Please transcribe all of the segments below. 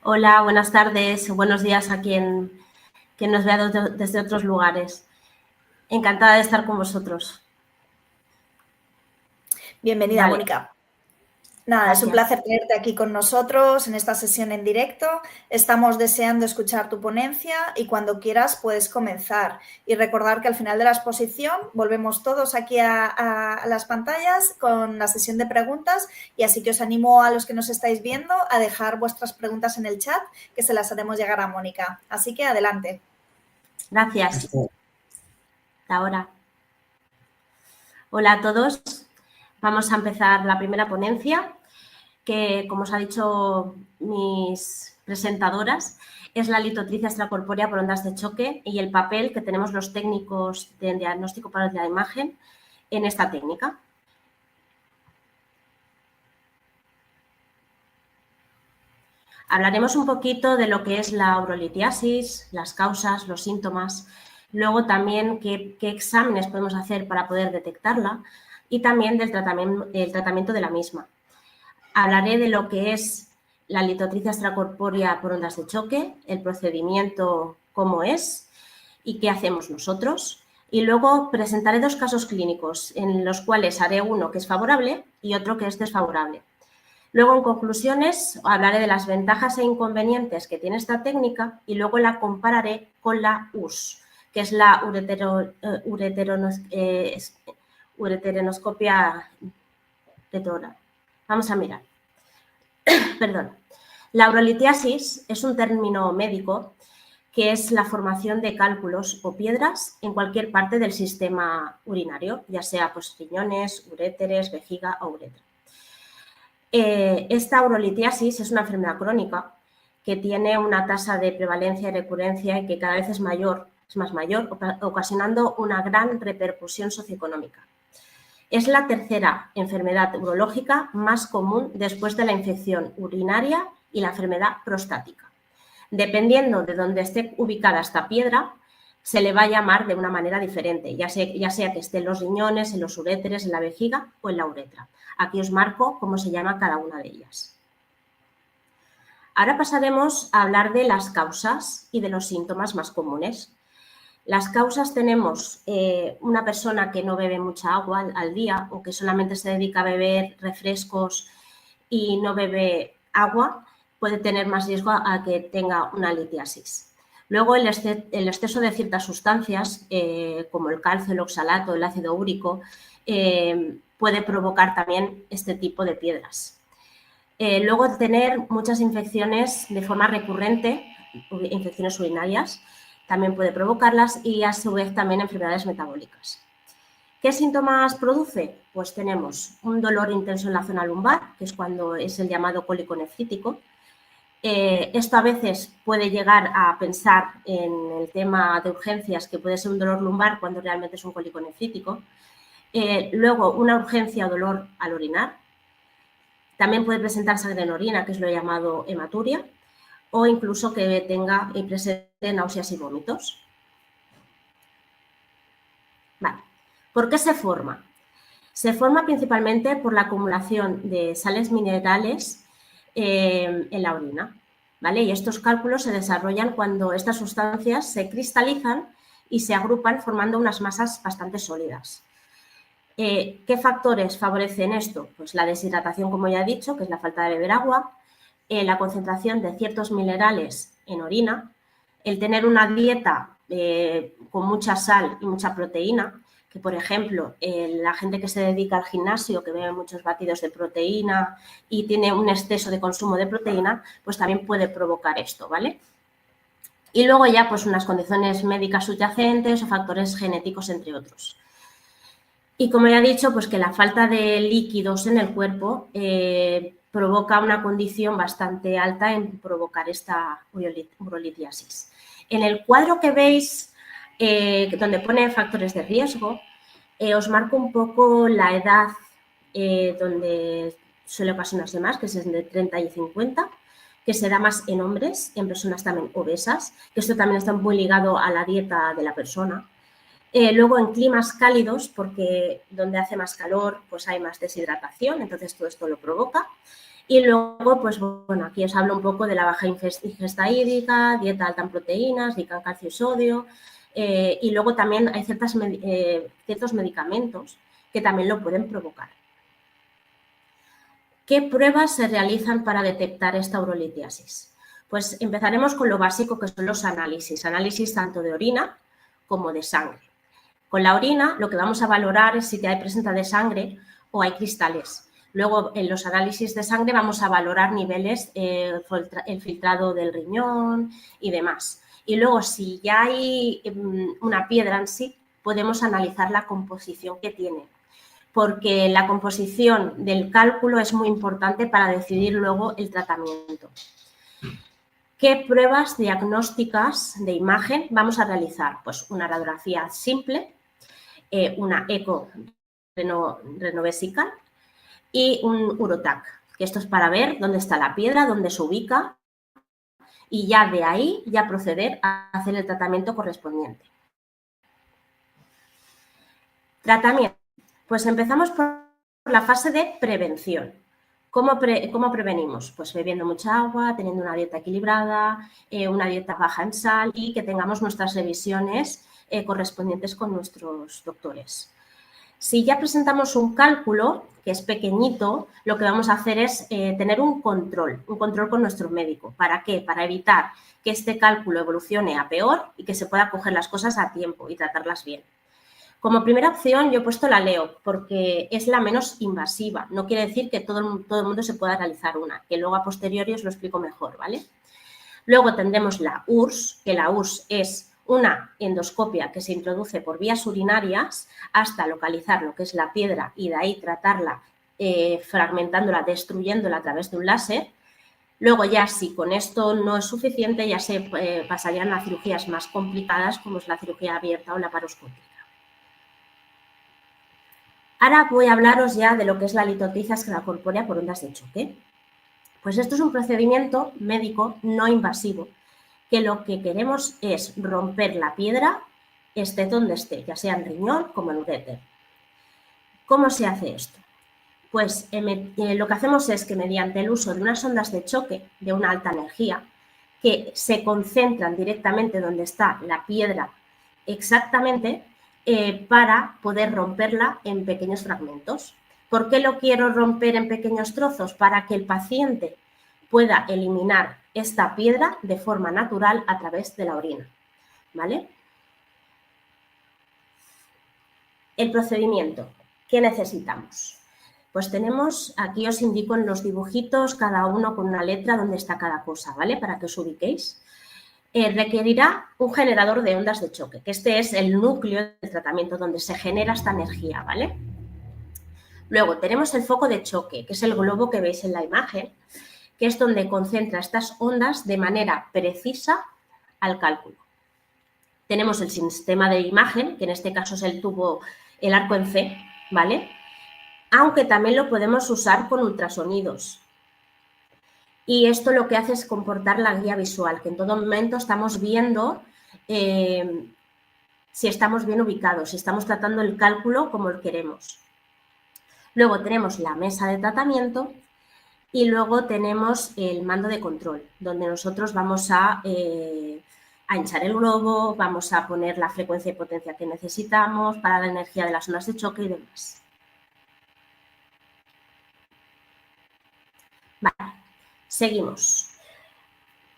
Hola, buenas tardes, buenos días a quien nos vea desde otros lugares. Encantada de estar con vosotros. Bienvenida, Vale, Mónica. Nada, es un gracias. placer tenerte aquí con nosotros en esta sesión en directo. Estamos deseando escuchar tu ponencia y cuando quieras puedes comenzar. Y recordar que al final de la exposición volvemos todos aquí a las pantallas con la sesión de preguntas y así que os animo a los que nos estáis viendo a dejar vuestras preguntas en el chat que se las haremos llegar a Mónica. Así que adelante. Gracias. Hasta ahora. Hola a todos. Vamos a empezar la primera ponencia que, como os ha dicho mis presentadoras, es la litotricia extracorpórea por ondas de choque y el papel que tenemos los técnicos de diagnóstico para la imagen en esta técnica. Hablaremos un poquito de lo que es la urolitiasis, las causas, los síntomas, luego también qué exámenes podemos hacer para poder detectarla y también del tratamiento de la misma. Hablaré de lo que es la litotricia extracorpórea por ondas de choque, el procedimiento, cómo es y qué hacemos nosotros. Y luego presentaré dos casos clínicos en los cuales haré uno que es favorable y otro que es desfavorable. Luego, en conclusiones, hablaré de las ventajas e inconvenientes que tiene esta técnica y luego la compararé con la US, que es la ureteronoscopia retora. Vamos a mirar. Perdón. La urolitiasis es un término médico que es la formación de cálculos o piedras en cualquier parte del sistema urinario, ya sea pues, riñones, uréteres, vejiga o uretra. Esta urolitiasis es una enfermedad crónica que tiene una tasa de prevalencia y recurrencia que cada vez es más mayor, ocasionando una gran repercusión socioeconómica. Es la tercera enfermedad urológica más común después de la infección urinaria y la enfermedad prostática. Dependiendo de dónde esté ubicada esta piedra, se le va a llamar de una manera diferente, ya sea que esté en los riñones, en los uréteres, en la vejiga o en la uretra. Aquí os marco cómo se llama cada una de ellas. Ahora pasaremos a hablar de las causas y de los síntomas más comunes. Las causas tenemos una persona que no bebe mucha agua al día o que solamente se dedica a beber refrescos y no bebe agua, puede tener más riesgo a que tenga una litiasis. Luego, el exceso de ciertas sustancias, como el calcio, el oxalato, el ácido úrico, puede provocar también este tipo de piedras. Luego, tener muchas infecciones de forma recurrente, infecciones urinarias, también puede provocarlas y a su vez también enfermedades metabólicas. ¿Qué síntomas produce? Pues tenemos un dolor intenso en la zona lumbar, que es cuando es el llamado cólico nefrítico. Esto a veces puede llegar a pensar en el tema de urgencias, que puede ser un dolor lumbar cuando realmente es un cólico nefrítico. Luego, una urgencia o dolor al orinar. También puede presentar sangre en orina, que es lo llamado hematuria, o incluso que tenga y presente náuseas y vómitos. Vale. ¿Por qué se forma? Se forma principalmente por la acumulación de sales minerales en la orina, ¿vale? Y estos cálculos se desarrollan cuando estas sustancias se cristalizan y se agrupan formando unas masas bastante sólidas. ¿Qué factores favorecen esto? Pues la deshidratación, como ya he dicho, que es la falta de beber agua, la concentración de ciertos minerales en orina, el tener una dieta con mucha sal y mucha proteína, que por ejemplo la gente que se dedica al gimnasio, que bebe muchos batidos de proteína y tiene un exceso de consumo de proteína, pues también puede provocar esto, ¿vale? Y luego ya pues unas condiciones médicas subyacentes o factores genéticos, entre otros. Y como ya he dicho, pues que la falta de líquidos en el cuerpo provoca una condición bastante alta en provocar esta urolitiasis. En el cuadro que veis, donde pone factores de riesgo, os marco un poco la edad donde suele ocasionarse más, que es entre 30 y 50, que se da más en hombres, en personas también obesas, que esto también está muy ligado a la dieta de la persona. Luego en climas cálidos, porque donde hace más calor pues hay más deshidratación, entonces todo esto lo provoca. Y luego, pues bueno, aquí os hablo un poco de la baja ingesta hídrica, dieta alta en proteínas, rica en calcio y sodio. Y luego también hay ciertos medicamentos que también lo pueden provocar. ¿Qué pruebas se realizan para detectar esta urolitiasis? Pues empezaremos con lo básico, que son los análisis tanto de orina como de sangre. Con la orina lo que vamos a valorar es si hay presencia de sangre o hay cristales. Luego, en los análisis de sangre vamos a valorar niveles, el filtrado del riñón y demás. Y luego, si ya hay una piedra en sí, podemos analizar la composición que tiene, porque la composición del cálculo es muy importante para decidir luego el tratamiento. ¿Qué pruebas diagnósticas de imagen vamos a realizar? Pues una radiografía simple, una eco renovesical y un urotac, que esto es para ver dónde está la piedra, dónde se ubica y ya de ahí ya proceder a hacer el tratamiento correspondiente. Tratamiento. Pues empezamos por la fase de prevención. ¿Cómo prevenimos? Pues bebiendo mucha agua, teniendo una dieta equilibrada, una dieta baja en sal y que tengamos nuestras revisiones correspondientes con nuestros doctores. Si ya presentamos un cálculo que es pequeñito, lo que vamos a hacer es tener un control con nuestro médico. ¿Para qué? Para evitar que este cálculo evolucione a peor y que se pueda coger las cosas a tiempo y tratarlas bien. Como primera opción yo he puesto la LEO porque es la menos invasiva. No quiere decir que todo el mundo se pueda realizar una, que luego a posteriori os lo explico mejor, ¿vale? Luego tendremos la URSS, que la URSS es una endoscopia que se introduce por vías urinarias hasta localizar lo que es la piedra y de ahí tratarla fragmentándola, destruyéndola a través de un láser. Luego ya si con esto no es suficiente ya se pasarían a cirugías más complicadas como es la cirugía abierta o la laparoscópica. Ahora voy a hablaros ya de lo que es la litotricia extracorpórea por ondas de choque. Pues esto es un procedimiento médico no invasivo, que lo que queremos es romper la piedra, esté donde esté, ya sea en riñón como en uréter. ¿Cómo se hace esto? Pues lo que hacemos es que mediante el uso de unas ondas de choque de una alta energía, que se concentran directamente donde está la piedra exactamente, para poder romperla en pequeños fragmentos. ¿Por qué lo quiero romper en pequeños trozos? Para que el paciente pueda eliminar esta piedra de forma natural a través de la orina, ¿vale? El procedimiento, ¿qué necesitamos? Pues tenemos, aquí os indico en los dibujitos, cada uno con una letra donde está cada cosa, ¿vale? Para que os ubiquéis. Requerirá un generador de ondas de choque, que este es el núcleo del tratamiento donde se genera esta energía, ¿vale? Luego tenemos el foco de choque, que es el globo que veis en la imagen, que es donde concentra estas ondas de manera precisa al cálculo. Tenemos el sistema de imagen, que en este caso es el arco en C, ¿vale? Aunque también lo podemos usar con ultrasonidos. Y esto lo que hace es comportar la guía visual, que en todo momento estamos viendo si estamos bien ubicados, si estamos tratando el cálculo como lo queremos. Luego tenemos la mesa de tratamiento y luego tenemos el mando de control, donde nosotros vamos a hinchar el globo, vamos a poner la frecuencia y potencia que necesitamos para la energía de las ondas de choque y demás. Vale. Seguimos.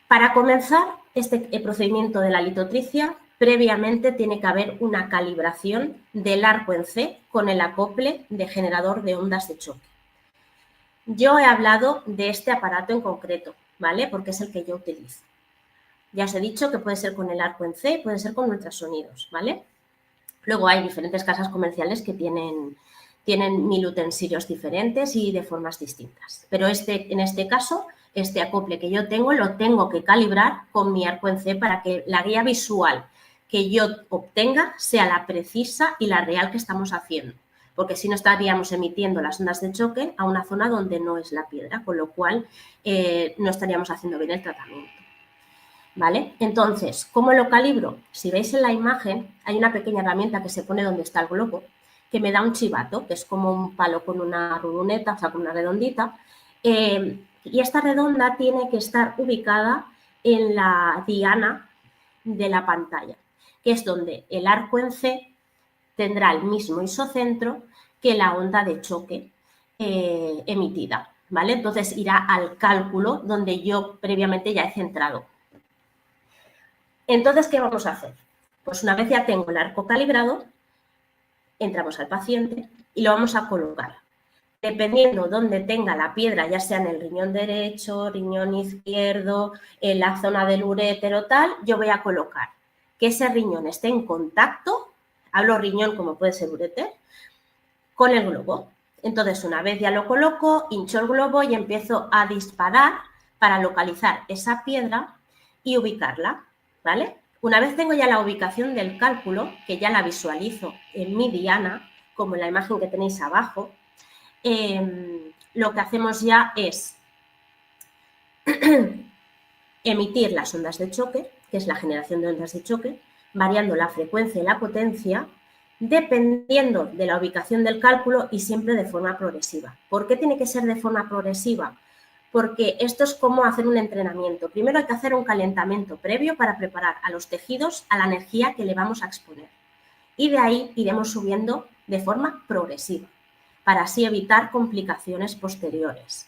Para comenzar este procedimiento de la litotricia, previamente tiene que haber una calibración del arco en C con el acople de generador de ondas de choque. Yo he hablado de este aparato en concreto, ¿vale? Porque es el que yo utilizo. Ya os he dicho que puede ser con el arco en C, puede ser con ultrasonidos, ¿vale? Luego hay diferentes casas comerciales que tienen 1000 utensilios diferentes y de formas distintas. Pero en este caso, este acople que yo tengo, lo tengo que calibrar con mi arco en C para que la guía visual que yo obtenga sea la precisa y la real que estamos haciendo. Porque si no estaríamos emitiendo las ondas de choque a una zona donde no es la piedra, con lo cual no estaríamos haciendo bien el tratamiento. ¿Vale? Entonces, ¿cómo lo calibro? Si veis en la imagen, hay una pequeña herramienta que se pone donde está el globo, que me da un chivato, que es como un palo con una ruduneta, o sea, con una redondita, Y esta redonda tiene que estar ubicada en la diana de la pantalla, que es donde el arco en C tendrá el mismo isocentro que la onda de choque emitida, ¿vale? Entonces irá al cálculo donde yo previamente ya he centrado. Entonces, ¿qué vamos a hacer? Pues una vez ya tengo el arco calibrado, entramos al paciente y lo vamos a colocar. Dependiendo dónde tenga la piedra, ya sea en el riñón derecho, riñón izquierdo, en la zona del urétero, tal, yo voy a colocar que ese riñón esté en contacto, hablo riñón como puede ser uréter, con el globo. Entonces, una vez ya lo coloco, hincho el globo y empiezo a disparar para localizar esa piedra y ubicarla, ¿vale? Una vez tengo ya la ubicación del cálculo, que ya la visualizo en mi diana, como en la imagen que tenéis abajo, lo que hacemos ya es emitir las ondas de choque, que es la generación de ondas de choque, variando la frecuencia y la potencia, dependiendo de la ubicación del cálculo y siempre de forma progresiva. ¿Por qué tiene que ser de forma progresiva? Porque esto es como hacer un entrenamiento. Primero hay que hacer un calentamiento previo para preparar a los tejidos a la energía que le vamos a exponer. Y de ahí iremos subiendo de forma progresiva, para así evitar complicaciones posteriores.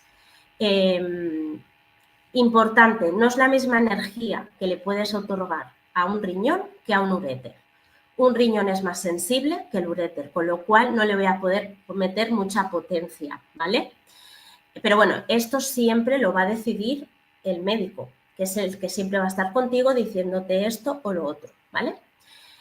Importante, no es la misma energía que le puedes otorgar a un riñón que a un uréter. Un riñón es más sensible que el uréter, con lo cual no le voy a poder meter mucha potencia, ¿vale? Pero bueno, esto siempre lo va a decidir el médico, que es el que siempre va a estar contigo diciéndote esto o lo otro, ¿vale?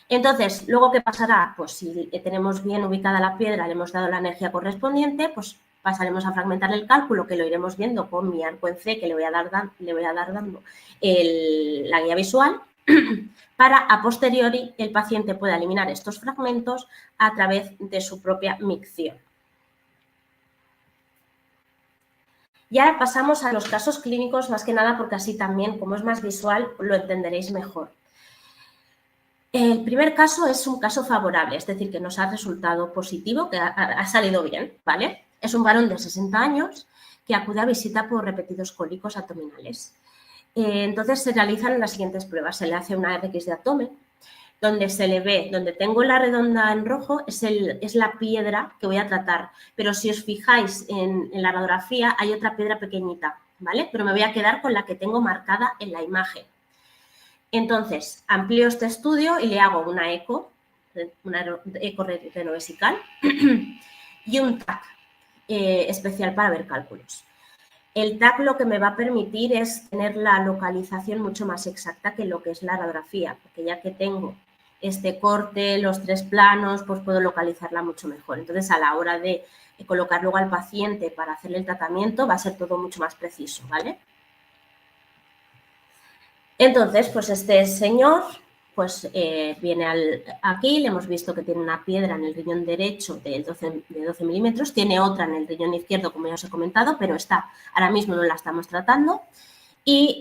Entonces, ¿luego qué pasará? Pues si tenemos bien ubicada la piedra, le hemos dado la energía correspondiente, pues pasaremos a fragmentar el cálculo, que lo iremos viendo con mi arco en C, que le voy a dar dando la guía visual, para a posteriori el paciente pueda eliminar estos fragmentos a través de su propia micción. Y ahora pasamos a los casos clínicos, más que nada porque así también, como es más visual, lo entenderéis mejor. El primer caso es un caso favorable, es decir, que nos ha resultado positivo, que ha salido bien, ¿vale? Es un varón de 60 años que acude a visita por repetidos cólicos abdominales. Entonces se realizan las siguientes pruebas. Se le hace una RX de abdomen, donde se le ve, donde tengo la redonda en rojo, es la piedra que voy a tratar. Pero si os fijáis en la radiografía, hay otra piedra pequeñita, ¿vale? Pero me voy a quedar con la que tengo marcada en la imagen. Entonces, amplío este estudio y le hago una eco renovesical y un TAC especial para ver cálculos. El TAC lo que me va a permitir es tener la localización mucho más exacta que lo que es la radiografía, porque ya que tengo este corte, los 3 planos, pues puedo localizarla mucho mejor. Entonces, a la hora de colocar luego al paciente para hacerle el tratamiento, va a ser todo mucho más preciso, ¿vale? Entonces, pues este señor pues viene aquí, le hemos visto que tiene una piedra en el riñón derecho de 12 milímetros, tiene otra en el riñón izquierdo, como ya os he comentado, pero ahora mismo no la estamos tratando. Y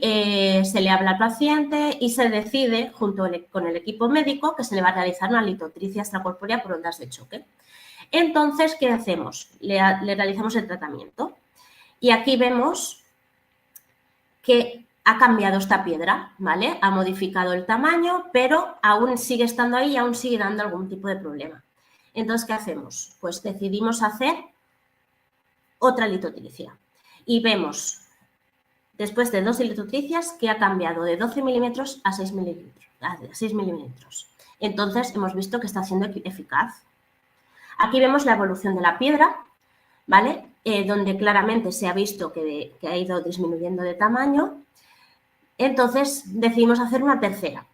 se le habla al paciente y se decide, junto con el equipo médico, que se le va a realizar una litotricia extracorpórea por ondas de choque. Entonces, ¿qué hacemos? Le realizamos el tratamiento. Y aquí vemos que ha cambiado esta piedra, ¿vale? Ha modificado el tamaño, pero aún sigue estando ahí y aún sigue dando algún tipo de problema. Entonces, ¿qué hacemos? Pues decidimos hacer otra litotricia. Y vemos, después de 2 litotricias, que ha cambiado de 12 milímetros a 6 milímetros. Entonces, hemos visto que está siendo eficaz. Aquí vemos la evolución de la piedra, ¿vale? Donde claramente se ha visto que ha ido disminuyendo de tamaño. Entonces, decidimos hacer una tercera.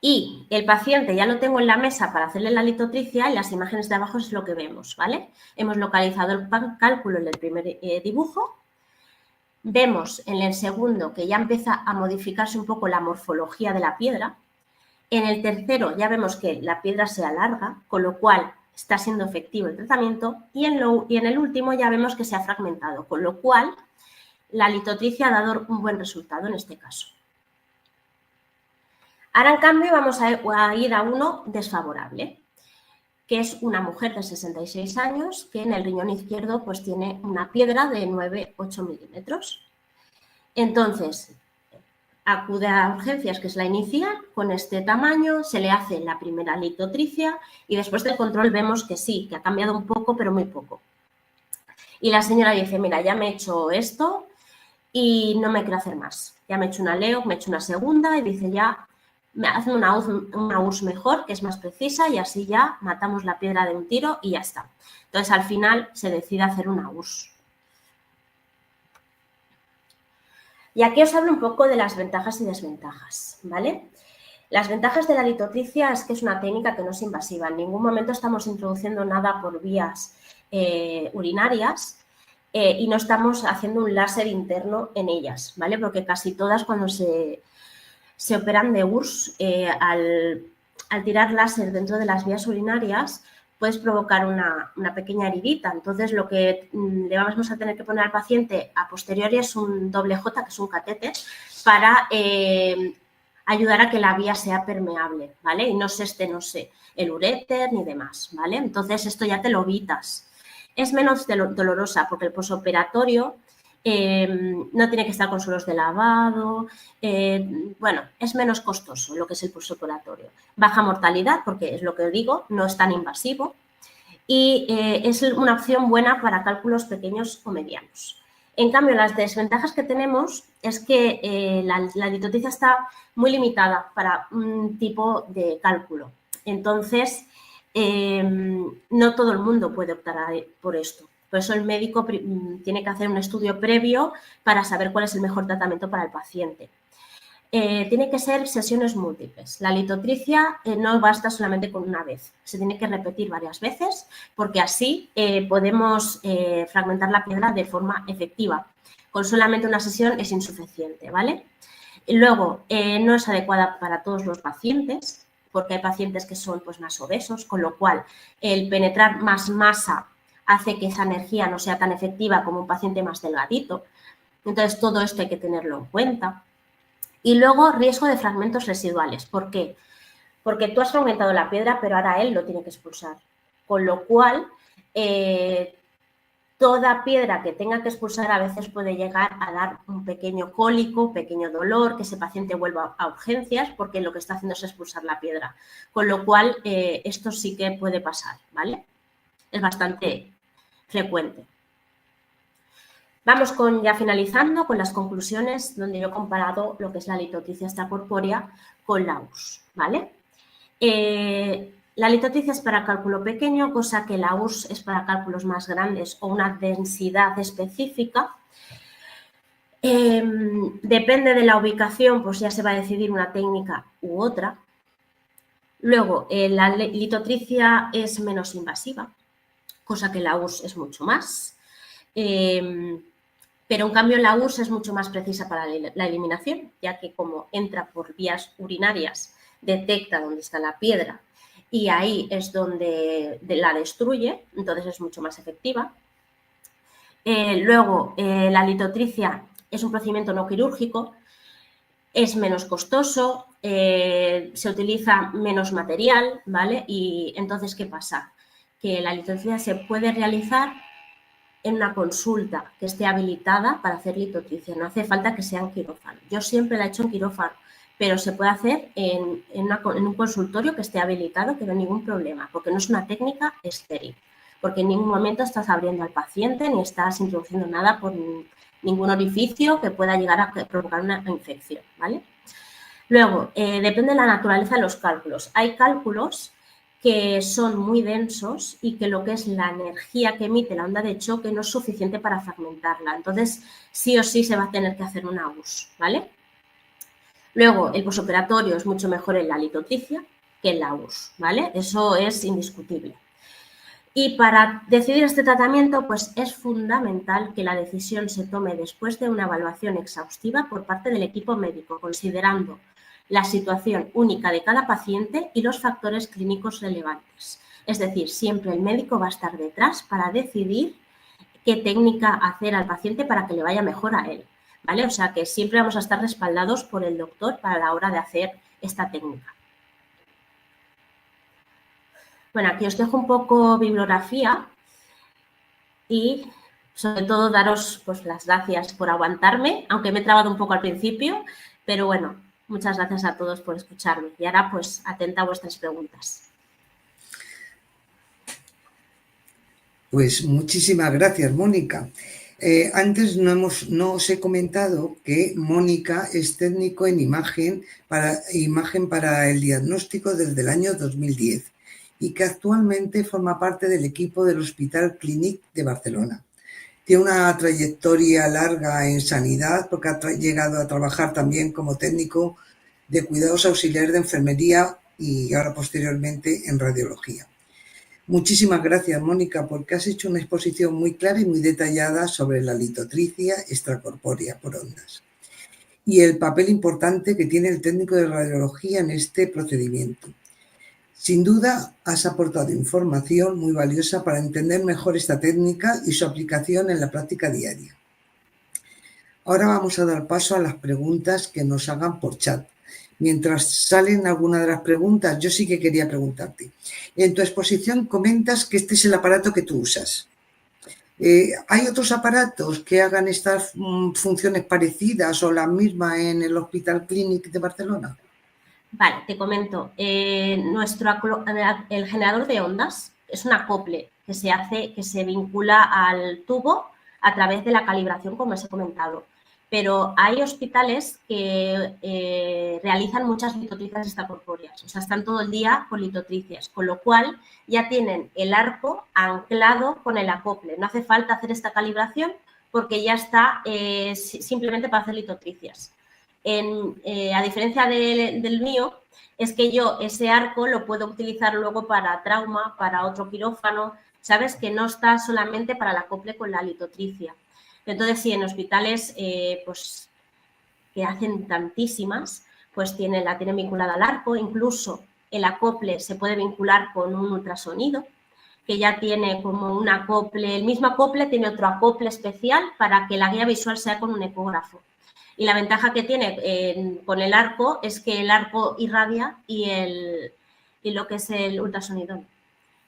Y el paciente ya lo tengo en la mesa para hacerle la litotricia y las imágenes de abajo es lo que vemos, ¿vale? Hemos localizado el cálculo en el primer dibujo. Vemos en el segundo que ya empieza a modificarse un poco la morfología de la piedra. En el tercero ya vemos que la piedra se alarga, con lo cual está siendo efectivo el tratamiento. Y en el último ya vemos que se ha fragmentado, con lo cual la litotricia ha dado un buen resultado en este caso. Ahora, en cambio, vamos a ir a uno desfavorable, que es una mujer de 66 años que en el riñón izquierdo pues tiene una piedra de 9,8 milímetros. Entonces, acude a urgencias, que es la inicial, con este tamaño, se le hace la primera litotricia y después del control vemos que sí, que ha cambiado un poco, pero muy poco. Y la señora dice, mira, ya me he hecho esto y no me quiero hacer más. Ya me he hecho una LEO, me he hecho una segunda y dice, ya me hacen una USS mejor, que es más precisa y así ya matamos la piedra de un tiro y ya está. Entonces, al final se decide hacer una USS. Y aquí os hablo un poco de las ventajas y desventajas, ¿vale? Las ventajas de la litotricia es que es una técnica que no es invasiva. En ningún momento estamos introduciendo nada por vías urinarias y no estamos haciendo un láser interno en ellas, ¿vale? Porque casi todas cuando se operan de URSS, al tirar láser dentro de las vías urinarias, puedes provocar una pequeña heridita. Entonces, lo que le vamos a tener que poner al paciente a posteriori es un doble J, que es un catéter, para ayudar a que la vía sea permeable, ¿vale? Y no se estenoce el uréter ni demás, ¿vale? Entonces, esto ya te lo evitas. Es menos dolorosa porque el posoperatorio no tiene que estar con suelos de lavado, bueno, es menos costoso lo que es el posoperatorio. Baja mortalidad porque es lo que digo, no es tan invasivo y es una opción buena para cálculos pequeños o medianos. En cambio, las desventajas que tenemos es que la litotricia está muy limitada para un tipo de cálculo. Entonces, no todo el mundo puede optar por esto. Por eso el médico tiene que hacer un estudio previo para saber cuál es el mejor tratamiento para el paciente. Tiene que ser sesiones múltiples. La litotricia no basta solamente con una vez, se tiene que repetir varias veces porque así podemos fragmentar la piedra de forma efectiva. Con solamente una sesión es insuficiente, ¿vale? Y luego, no es adecuada para todos los pacientes porque hay pacientes que son pues, más obesos, con lo cual el penetrar más masa hace que esa energía no sea tan efectiva como un paciente más delgadito. Entonces, todo esto hay que tenerlo en cuenta. Y luego, riesgo de fragmentos residuales. ¿Por qué? Porque tú has fragmentado la piedra, pero ahora él lo tiene que expulsar. Con lo cual, toda piedra que tenga que expulsar a veces puede llegar a dar un pequeño cólico, un pequeño dolor, que ese paciente vuelva a urgencias porque lo que está haciendo es expulsar la piedra. Con lo cual, esto sí que puede pasar, ¿vale? Es bastante frecuente. Vamos ya finalizando con las conclusiones donde yo he comparado lo que es la litotricia extracorpórea con la URSS, ¿vale? La litotricia es para cálculo pequeño, cosa que la URSS es para cálculos más grandes o una densidad específica. Depende de la ubicación, pues ya se va a decidir una técnica u otra. Luego, la litotricia es menos invasiva, cosa que la URSS es mucho más. Pero en cambio la URSS es mucho más precisa para la eliminación, ya que como entra por vías urinarias, detecta dónde está la piedra y ahí es donde la destruye, entonces es mucho más efectiva. Luego, la litotricia es un procedimiento no quirúrgico, es menos costoso, se utiliza menos material, ¿vale? Y entonces, ¿qué pasa? Que la litotricia se puede realizar en una consulta que esté habilitada para hacer litotricia. No hace falta que sea en quirófano. Yo siempre la he hecho en quirófano, pero se puede hacer en un consultorio que esté habilitado, que no hay ningún problema, porque no es una técnica estéril, porque en ningún momento estás abriendo al paciente ni estás introduciendo nada por ningún orificio que pueda llegar a provocar una infección, ¿vale? Luego, depende de la naturaleza de los cálculos. Hay cálculos que son muy densos y que lo que es la energía que emite la onda de choque no es suficiente para fragmentarla. Entonces, sí o sí se va a tener que hacer una USS, ¿vale? Luego, el posoperatorio es mucho mejor en la litotricia que en la USS, ¿vale? Eso es indiscutible. Y para decidir este tratamiento, pues es fundamental que la decisión se tome después de una evaluación exhaustiva por parte del equipo médico, considerando la situación única de cada paciente y los factores clínicos relevantes. Es decir, siempre el médico va a estar detrás para decidir qué técnica hacer al paciente para que le vaya mejor a él, ¿vale? O sea que siempre vamos a estar respaldados por el doctor para la hora de hacer esta técnica. Bueno, aquí os dejo un poco bibliografía y sobre todo daros pues, las gracias por aguantarme, aunque me he trabado un poco al principio, pero bueno, muchas gracias a todos por escucharme. Y ahora pues atenta a vuestras preguntas. Pues muchísimas gracias, Mónica. Antes no os he comentado que Mónica es técnico en imagen para el diagnóstico desde el año 2010 y que actualmente forma parte del equipo del Hospital Clínic de Barcelona. Tiene una trayectoria larga en sanidad porque ha llegado a trabajar también como técnico de cuidados auxiliares de enfermería y ahora posteriormente en radiología. Muchísimas gracias, Mónica, porque has hecho una exposición muy clara y muy detallada sobre la litotricia extracorpórea por ondas y el papel importante que tiene el técnico de radiología en este procedimiento. Sin duda, has aportado información muy valiosa para entender mejor esta técnica y su aplicación en la práctica diaria. Ahora vamos a dar paso a las preguntas que nos hagan por chat. Mientras salen algunas de las preguntas, yo sí que quería preguntarte. En tu exposición comentas que este es el aparato que tú usas. ¿Hay otros aparatos que hagan estas funciones parecidas o la misma en el Hospital Clínic de Barcelona? Vale, te comento. El generador de ondas es un acople que se vincula al tubo a través de la calibración, como os he comentado. Pero hay hospitales que realizan muchas litotricias extracorpóreas, o sea, están todo el día con litotricias, con lo cual ya tienen el arco anclado con el acople. No hace falta hacer esta calibración porque ya está simplemente para hacer litotricias. A diferencia del mío, es que yo ese arco lo puedo utilizar luego para trauma, para otro quirófano, ¿sabes? Que no está solamente para el acople con la litotricia. Entonces, sí, en hospitales pues, que hacen tantísimas, pues la tienen vinculada al arco, incluso el acople se puede vincular con un ultrasonido, que ya tiene como un acople, el mismo acople tiene otro acople especial para que la guía visual sea con un ecógrafo. Y la ventaja que tiene con el arco es que el arco irradia y lo que es el ultrasonido.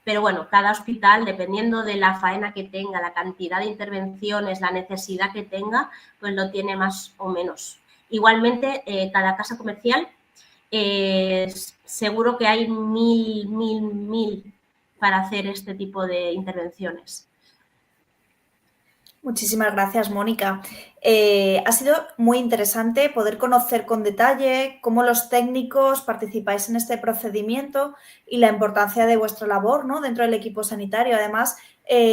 Pero bueno, cada hospital, dependiendo de la faena que tenga, la cantidad de intervenciones, la necesidad que tenga, pues lo tiene más o menos. Igualmente, cada casa comercial, seguro que hay mil para hacer este tipo de intervenciones. Muchísimas gracias, Mónica. Ha sido muy interesante poder conocer con detalle cómo los técnicos participáis en este procedimiento y la importancia de vuestra labor, ¿no?, dentro del equipo sanitario. Además,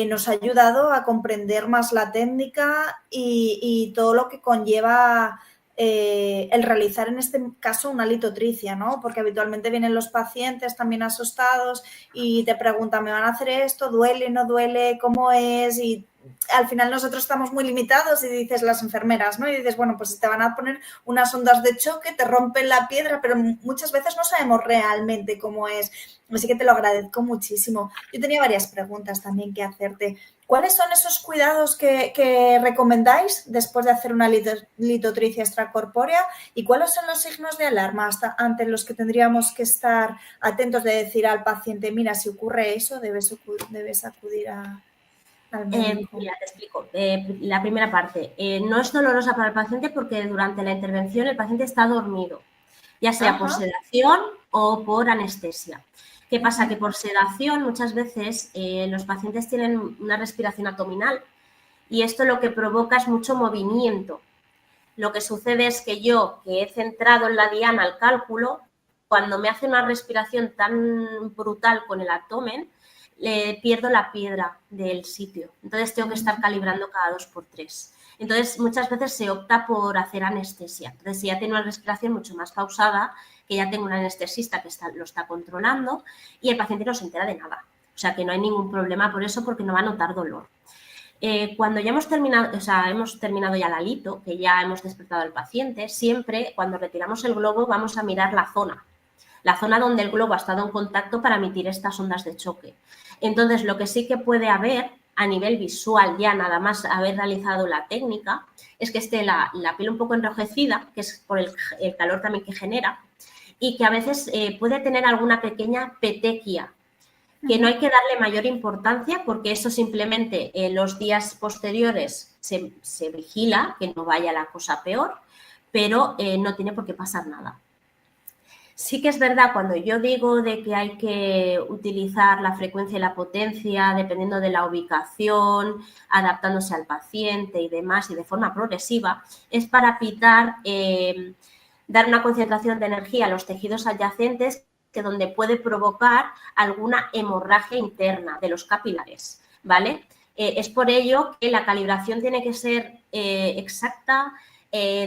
nos ha ayudado a comprender más la técnica y todo lo que conlleva el realizar en este caso una litotricia, ¿no? Porque habitualmente vienen los pacientes también asustados y te preguntan, ¿me van a hacer esto? ¿Duele? ¿No duele? ¿Cómo es? Y al final nosotros estamos muy limitados y dices las enfermeras, ¿no? Y dices, bueno, pues te van a poner unas ondas de choque, te rompen la piedra, pero muchas veces no sabemos realmente cómo es. Así que te lo agradezco muchísimo. Yo tenía varias preguntas también que hacerte. ¿Cuáles son esos cuidados que recomendáis después de hacer una litotricia extracorpórea? ¿Y cuáles son los signos de alarma ante los que tendríamos que estar atentos de decir al paciente, mira, si ocurre eso, debes acudir al médico? Mira, te explico. La primera parte, no es dolorosa para el paciente porque durante la intervención el paciente está dormido, ya sea por sedación o por anestesia. ¿Qué pasa? Que por sedación muchas veces los pacientes tienen una respiración abdominal y esto lo que provoca es mucho movimiento. Lo que sucede es que yo, que he centrado en la diana el cálculo, cuando me hace una respiración tan brutal con el abdomen, pierdo la piedra del sitio. Entonces tengo que estar calibrando cada 2x3. Entonces muchas veces se opta por hacer anestesia. Entonces si ya tengo una respiración mucho más pausada, que ya tengo un anestesista que lo está controlando y el paciente no se entera de nada. O sea que no hay ningún problema por eso porque no va a notar dolor. Cuando ya hemos terminado ya la lito, que ya hemos despertado al paciente, siempre cuando retiramos el globo vamos a mirar la zona donde el globo ha estado en contacto para emitir estas ondas de choque. Entonces, lo que sí que puede haber a nivel visual, ya nada más haber realizado la técnica, es que esté la piel un poco enrojecida, que es por el calor también que genera, y que a veces puede tener alguna pequeña petequia. que no hay que darle mayor importancia porque eso simplemente en los días posteriores se vigila, que no vaya la cosa peor, pero no tiene por qué pasar nada. Sí que es verdad, cuando yo digo de que hay que utilizar la frecuencia y la potencia dependiendo de la ubicación, adaptándose al paciente y demás, y de forma progresiva, es para evitar dar una concentración de energía a los tejidos adyacentes que donde puede provocar alguna hemorragia interna de los capilares, ¿vale? Es por ello que la calibración tiene que ser exacta.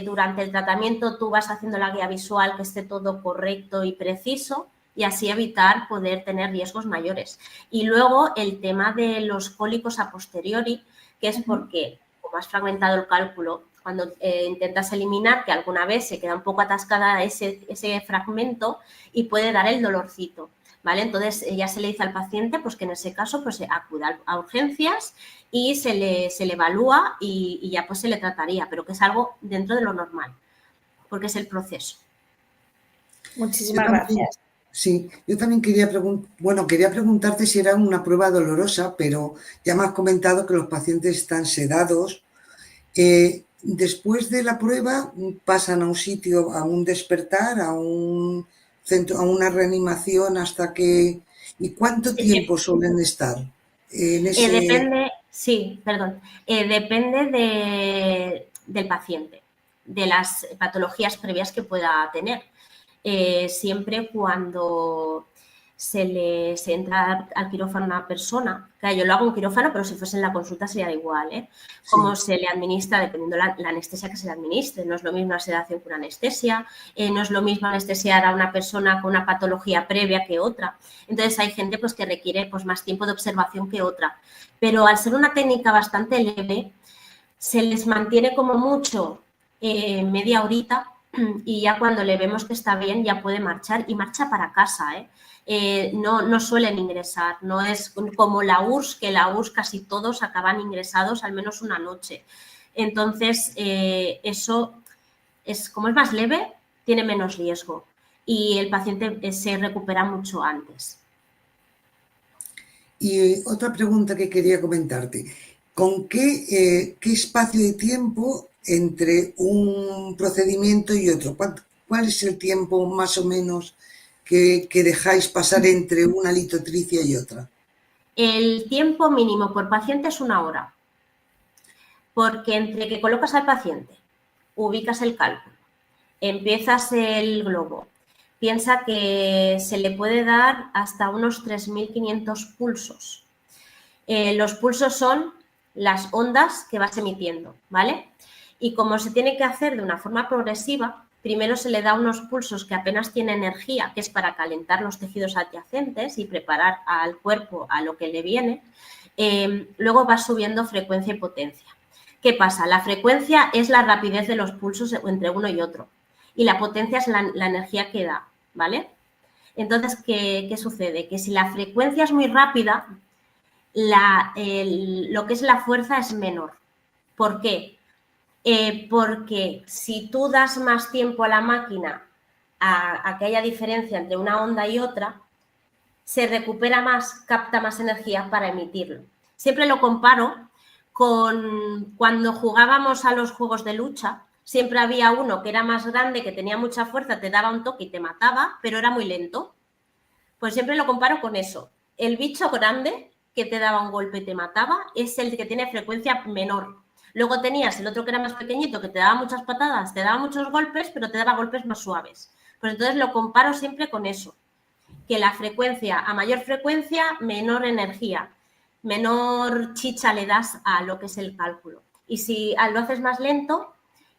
Durante el tratamiento tú vas haciendo la guía visual que esté todo correcto y preciso y así evitar poder tener riesgos mayores. Y luego el tema de los cólicos a posteriori, que es porque, como has fragmentado el cálculo, cuando intentas eliminar, que alguna vez se queda un poco atascada ese fragmento y puede dar el dolorcito, ¿vale? Entonces ya se le dice al paciente pues que en ese caso pues acuda a urgencias y se le evalúa y ya pues se le trataría, pero que es algo dentro de lo normal, porque es el proceso. Muchísimas gracias. Sí, yo también quería preguntarte si era una prueba dolorosa, pero ya me has comentado que los pacientes están sedados. Después de la prueba pasan a un sitio, a un despertar, a un centro, a una reanimación hasta que... ¿Y cuánto tiempo suelen estar en ese...? Depende del paciente, de las patologías previas que pueda tener. Siempre cuando se entra al quirófano a una persona, claro, yo lo hago en quirófano, pero si fuese en la consulta sería igual, ¿eh? Cómo se le administra, dependiendo la anestesia que se le administre. No es lo mismo una sedación que una anestesia, no es lo mismo anestesiar a una persona con una patología previa que otra. Entonces hay gente pues, que requiere pues, más tiempo de observación que otra. Pero al ser una técnica bastante leve, se les mantiene como mucho media horita y ya cuando le vemos que está bien ya puede marchar y marcha para casa, ¿eh? No suelen ingresar, no es como la URSS, que la URSS casi todos acaban ingresados al menos una noche. Entonces, eso es como es más leve, tiene menos riesgo y el paciente se recupera mucho antes. Y otra pregunta que quería comentarte, ¿con qué espacio de tiempo entre un procedimiento y otro? ¿Cuál es el tiempo más o menos que dejáis pasar entre una litotricia y otra? El tiempo mínimo por paciente es 1 hora, porque entre que colocas al paciente, ubicas el cálculo, empiezas el globo, piensa que se le puede dar hasta unos 3.500 pulsos. Los pulsos son las ondas que vas emitiendo, ¿vale? Y como se tiene que hacer de una forma progresiva, primero se le da unos pulsos que apenas tienen energía, que es para calentar los tejidos adyacentes y preparar al cuerpo a lo que le viene. Luego va subiendo frecuencia y potencia. ¿Qué pasa? La frecuencia es la rapidez de los pulsos entre uno y otro y la potencia es la energía que da, ¿vale? Entonces, ¿qué sucede? Que si la frecuencia es muy rápida, lo que es la fuerza es menor. ¿Por qué? Porque si tú das más tiempo a la máquina a que haya diferencia entre una onda y otra, se recupera más, capta más energía para emitirlo. Siempre lo comparo con cuando jugábamos a los juegos de lucha. Siempre había uno que era más grande, que tenía mucha fuerza, te daba un toque y te mataba, pero era muy lento. Pues siempre lo comparo con eso. El bicho grande que te daba un golpe y te mataba es el que tiene frecuencia menor. Luego tenías el otro que era más pequeñito, que te daba muchas patadas, te daba muchos golpes, pero te daba golpes más suaves. Pues entonces lo comparo siempre con eso, que la frecuencia, a mayor frecuencia, menor energía, menor chicha le das a lo que es el cálculo. Y si lo haces más lento,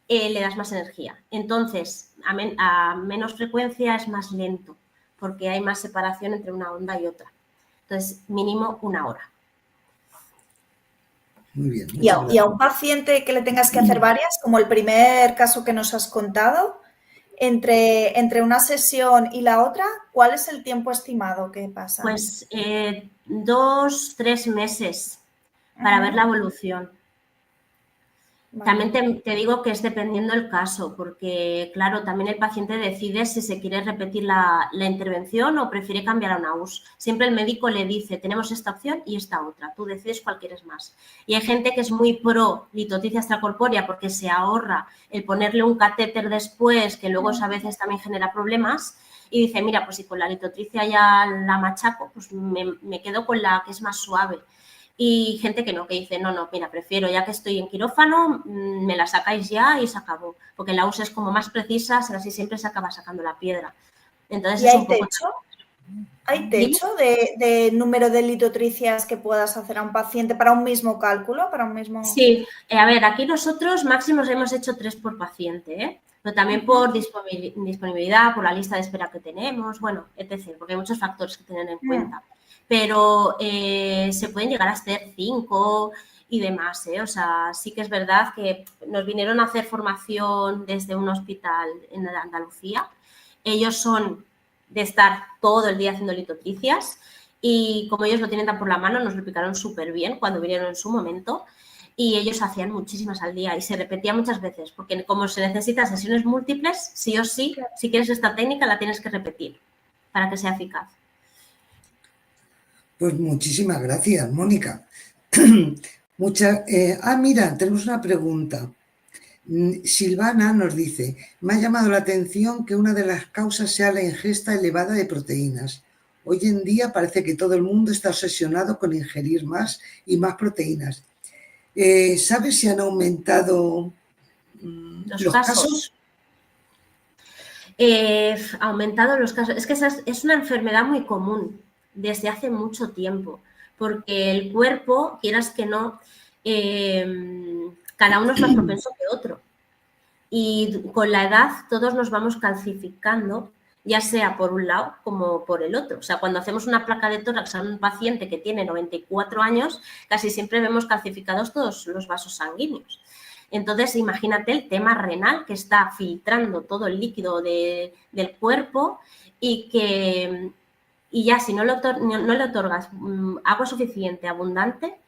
le das más energía. Entonces, a menos frecuencia es más lento, porque hay más separación entre una onda y otra. Entonces, mínimo 1 hora. Muy bien. Y a un paciente que le tengas que hacer varias, como el primer caso que nos has contado, entre una sesión y la otra, ¿cuál es el tiempo estimado que pasa? Pues 2-3 meses para ver la evolución. También te digo que es dependiendo el caso, porque, claro, también el paciente decide si se quiere repetir la intervención o prefiere cambiar a una US. Siempre el médico le dice, tenemos esta opción y esta otra, tú decides cuál quieres más. Y hay gente que es muy pro litotripsia extracorpórea porque se ahorra el ponerle un catéter después, que luego a veces también genera problemas, y dice, mira, pues si con la litotripsia ya la machaco, pues me quedo con la que es más suave. Y gente que no, que dice, no, mira, prefiero, ya que estoy en quirófano, me la sacáis ya y se acabó. Porque la US es como más precisa, así siempre se acaba sacando la piedra. Entonces, ¿Y es hay un poco... techo? ¿Hay techo de número de litotricias que puedas hacer a un paciente para un mismo cálculo? Para un mismo... Sí, a ver, aquí nosotros máximos hemos hecho 3 por paciente, ¿eh? Pero también por disponibilidad, por la lista de espera que tenemos, bueno, etc., porque hay muchos factores que tener en cuenta. Pero se pueden llegar a hacer 5 y demás, ¿eh? O sea, sí que es verdad que nos vinieron a hacer formación desde un hospital en Andalucía. Ellos son de estar todo el día haciendo litotricias y como ellos lo tienen tan por la mano, nos lo explicaron súper bien cuando vinieron en su momento. Y ellos hacían muchísimas al día y se repetía muchas veces, porque como se necesitan sesiones múltiples, sí o sí, claro, si quieres esta técnica la tienes que repetir para que sea eficaz. Pues muchísimas gracias, Mónica. Mira, tenemos una pregunta. Silvana nos dice, me ha llamado la atención que una de las causas sea la ingesta elevada de proteínas. Hoy en día parece que todo el mundo está obsesionado con ingerir más y más proteínas. ¿Sabes si han aumentado los casos? Aumentado los casos. Es que esa es una enfermedad muy común desde hace mucho tiempo, porque el cuerpo, quieras que no, cada uno es más propenso que otro. Y con la edad todos nos vamos calcificando, ya sea por un lado como por el otro. O sea, cuando hacemos una placa de tórax a un paciente que tiene 94 años, casi siempre vemos calcificados todos los vasos sanguíneos. Entonces, imagínate el tema renal que está filtrando todo el líquido del cuerpo y ya si no le otorgas agua suficiente, abundante,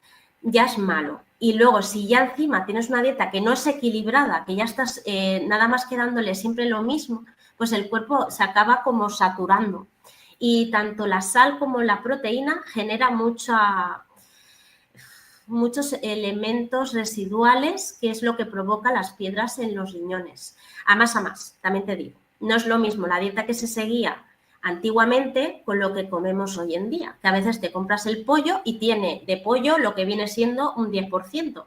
ya es malo. Y luego, si ya encima tienes una dieta que no es equilibrada, que ya estás nada más que dándole siempre lo mismo, pues el cuerpo se acaba como saturando. Y tanto la sal como la proteína genera muchos elementos residuales, que es lo que provoca las piedras en los riñones. A más, también te digo, no es lo mismo la dieta que se seguía antiguamente con lo que comemos hoy en día, que a veces te compras el pollo y tiene de pollo lo que viene siendo un 10%.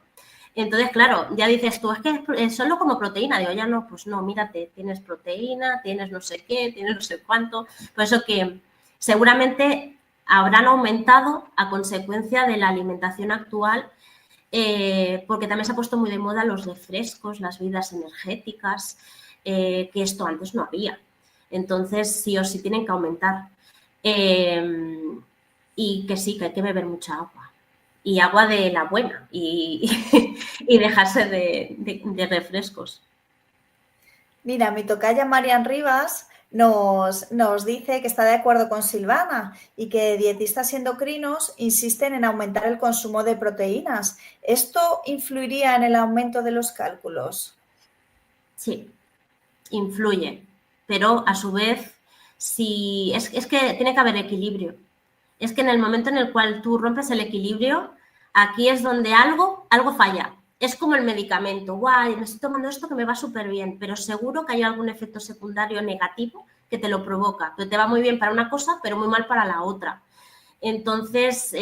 Entonces, claro, ya dices tú, es que solo como proteína. Digo, ya no, pues no, mírate, tienes proteína, tienes no sé qué, tienes no sé cuánto. Por eso que seguramente habrán aumentado a consecuencia de la alimentación actual, porque también se ha puesto muy de moda los refrescos, las bebidas energéticas, que esto antes no había. Entonces, sí o sí tienen que aumentar. Y que sí, que hay que beber mucha agua. Y agua de la buena y dejarse de refrescos. Mira, mi tocaya Marian Rivas nos dice que está de acuerdo con Silvana y que dietistas y endocrinos insisten en aumentar el consumo de proteínas. ¿Esto influiría en el aumento de los cálculos? Sí, influye, pero a su vez, si es que tiene que haber equilibrio. Es que en el momento en el cual tú rompes el equilibrio, aquí es donde algo falla. Es como el medicamento, guay, me estoy tomando esto que me va súper bien, pero seguro que hay algún efecto secundario negativo que te lo provoca, que te va muy bien para una cosa, pero muy mal para la otra. Entonces,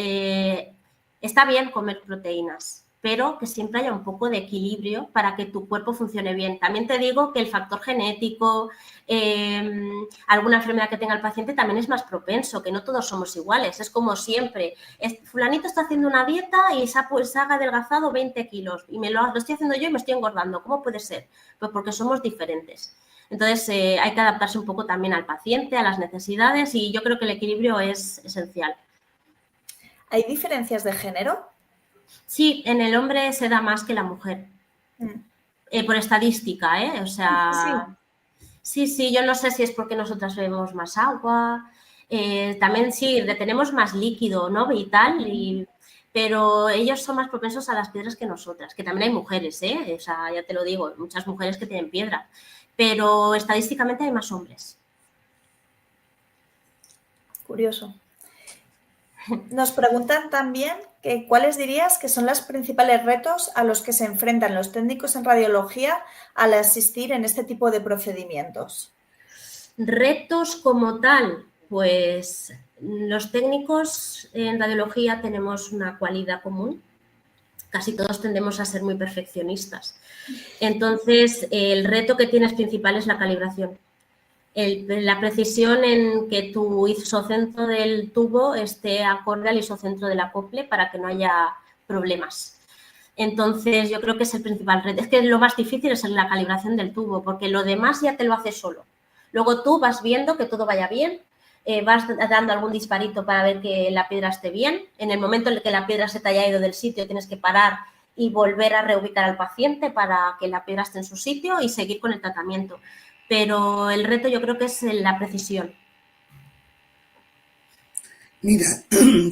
está bien comer proteínas, pero que siempre haya un poco de equilibrio para que tu cuerpo funcione bien. También te digo que el factor genético, alguna enfermedad que tenga el paciente también es más propenso, que no todos somos iguales. Es como siempre, fulanito está haciendo una dieta y se ha adelgazado 20 kilos y lo estoy haciendo yo y me estoy engordando. ¿Cómo puede ser? Pues porque somos diferentes. Entonces, hay que adaptarse un poco también al paciente, a las necesidades, y yo creo que el equilibrio es esencial. ¿Hay diferencias de género? Sí, en el hombre se da más que la mujer. Por estadística, ¿eh? O sea, sí, yo no sé si es porque nosotras bebemos más agua, también sí, retenemos más líquido, ¿no? Vital, pero ellos son más propensos a las piedras que nosotras, que también hay mujeres, ¿eh? O sea, ya te lo digo, muchas mujeres que tienen piedra, pero estadísticamente hay más hombres. Curioso. Nos preguntan también que cuáles dirías que son los principales retos a los que se enfrentan los técnicos en radiología al asistir en este tipo de procedimientos. Retos como tal, pues los técnicos en radiología tenemos una cualidad común. Casi todos tendemos a ser muy perfeccionistas. Entonces, el reto que tienes principal es la calibración. La precisión en que tu isocentro del tubo esté acorde al isocentro del acople para que no haya problemas. Entonces, yo creo que es el principal reto. Es que lo más difícil es la calibración del tubo, porque lo demás ya te lo hace solo. Luego tú vas viendo que todo vaya bien, vas dando algún disparito para ver que la piedra esté bien. En el momento en el que la piedra se te haya ido del sitio, tienes que parar y volver a reubicar al paciente para que la piedra esté en su sitio y seguir con el tratamiento. Pero el reto yo creo que es la precisión. Mira,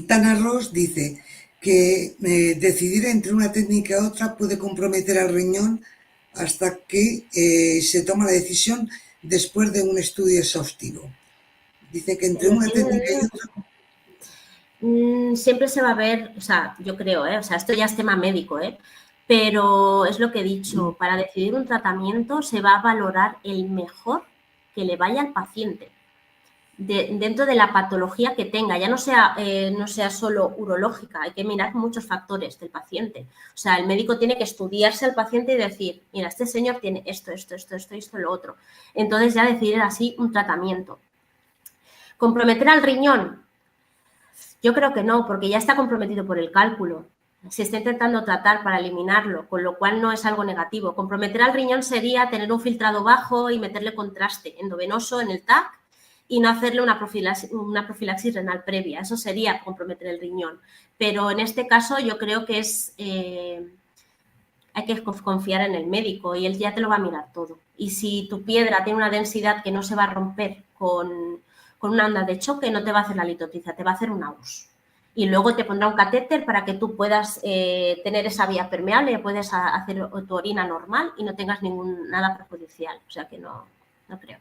Tana Ross dice que decidir entre una técnica y otra puede comprometer al riñón hasta que se toma la decisión después de un estudio exhaustivo. Dice que entre una técnica y otra... Siempre se va a ver, o sea, yo creo, o sea, esto ya es tema médico, pero es lo que he dicho, para decidir un tratamiento se va a valorar el mejor que le vaya al paciente. Dentro de la patología que tenga, ya no sea solo urológica, hay que mirar muchos factores del paciente. O sea, el médico tiene que estudiarse al paciente y decir, mira, este señor tiene esto, lo otro. Entonces ya decidir así un tratamiento. ¿Comprometer al riñón? Yo creo que no, porque ya está comprometido por el cálculo. Se está intentando tratar para eliminarlo, con lo cual no es algo negativo. Comprometer al riñón sería tener un filtrado bajo y meterle contraste endovenoso en el TAC y no hacerle una profilaxis renal previa. Eso sería comprometer el riñón. Pero en este caso yo creo que hay que confiar en el médico y él ya te lo va a mirar todo. Y si tu piedra tiene una densidad que no se va a romper con una onda de choque, no te va a hacer la litotripsia, te va a hacer una AUS. Y luego te pondrá un catéter para que tú puedas tener esa vía permeable, puedes hacer tu orina normal y no tengas nada perjudicial. O sea que no creo.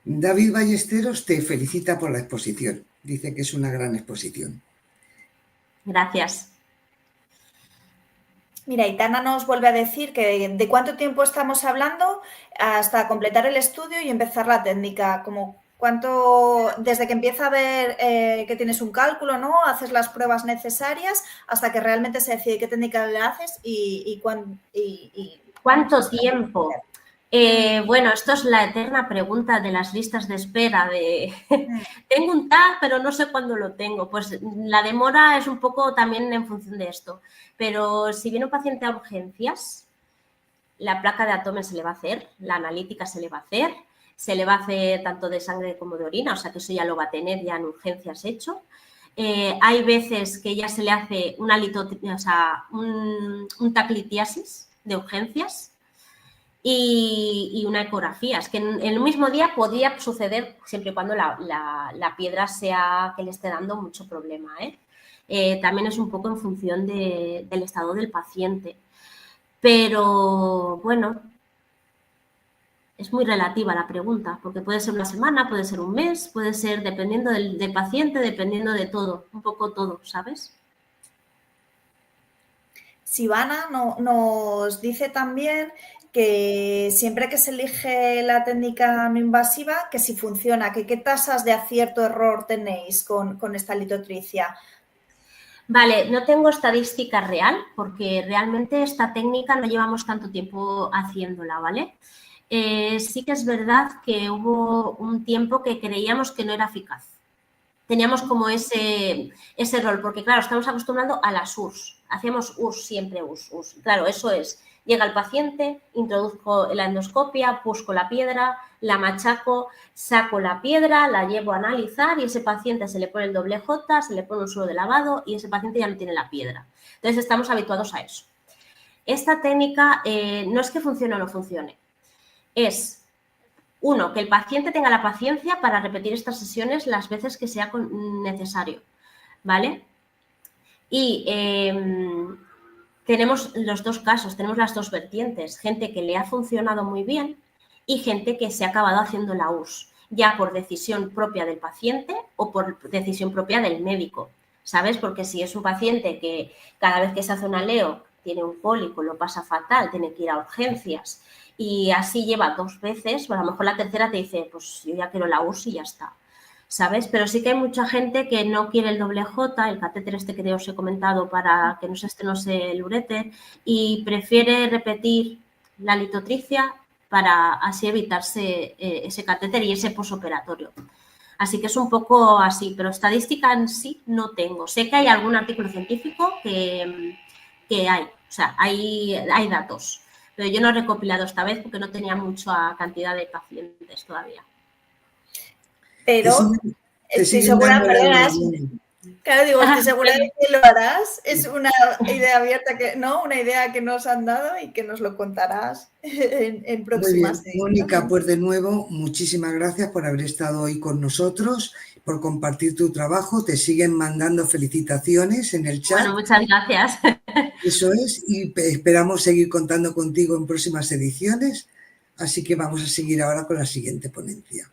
David Ballesteros te felicita por la exposición. Dice que es una gran exposición. Gracias. Mira, Itana nos vuelve a decir que de cuánto tiempo estamos hablando hasta completar el estudio y empezar la técnica, como cuánto, desde que empieza a ver que tienes un cálculo, ¿no? Haces las pruebas necesarias hasta que realmente se decide qué técnica le haces y ¿cuánto tiempo? Bueno, esto es la eterna pregunta de las listas de espera de tengo un TAC, pero no sé cuándo lo tengo. Pues la demora es un poco también en función de esto. Pero si viene un paciente a urgencias, la placa de abdomen se le va a hacer, la analítica se le va a hacer tanto de sangre como de orina, o sea que eso ya lo va a tener ya en urgencias hecho. Hay veces que ya se le hace un TAC litiasis de urgencias y una ecografía. Es que en el mismo día podría suceder siempre y cuando la piedra sea que le esté dando mucho problema. También es un poco en función del estado del paciente. Pero, bueno, es muy relativa la pregunta, porque puede ser una semana, puede ser un mes, puede ser dependiendo del paciente, dependiendo de todo, un poco todo, ¿sabes? Sivana nos dice también que siempre que se elige la técnica no invasiva, que si funciona, que qué tasas de acierto-error tenéis con esta litotripsia. Vale, no tengo estadística real porque realmente esta técnica no llevamos tanto tiempo haciéndola, ¿vale? Sí que es verdad que hubo un tiempo que creíamos que no era eficaz. Teníamos como ese rol, porque claro, estamos acostumbrando a las URS. Hacíamos URS siempre, URS. Claro, eso es, llega el paciente, introduzco la endoscopia, busco la piedra, la machaco, saco la piedra, la llevo a analizar y ese paciente se le pone el doble J, se le pone un suero de lavado y ese paciente ya no tiene la piedra. Entonces estamos habituados a eso. Esta técnica no es que funcione o no funcione, es... Uno, que el paciente tenga la paciencia para repetir estas sesiones las veces que sea necesario, ¿vale? Y tenemos los dos casos, tenemos las dos vertientes, gente que le ha funcionado muy bien y gente que se ha acabado haciendo la US, ya por decisión propia del paciente o por decisión propia del médico, ¿sabes? Porque si es un paciente que cada vez que se hace una leo tiene un cólico, lo pasa fatal, tiene que ir a urgencias y así lleva 2 veces, pues a lo mejor la tercera te dice, pues yo ya quiero la US y ya está, ¿sabes? Pero sí que hay mucha gente que no quiere el doble J, el catéter este que os he comentado para que no se estenose el uréter y prefiere repetir la litotricia para así evitarse ese catéter y ese posoperatorio. Así que es un poco así, pero estadística en sí no tengo. Sé que hay algún artículo científico que hay, o sea, hay datos, pero yo no he recopilado esta vez porque no tenía mucha cantidad de pacientes todavía. Pero estoy segura, perdona, claro, digo, estoy segura de que lo harás. Es una idea abierta, una idea que nos han dado y que nos lo contarás en próximas. Muy bien, Mónica, pues de nuevo, muchísimas gracias por haber estado hoy con nosotros, por compartir tu trabajo. Te siguen mandando felicitaciones en el chat. Bueno, muchas gracias. Eso es, y esperamos seguir contando contigo en próximas ediciones. Así que vamos a seguir ahora con la siguiente ponencia.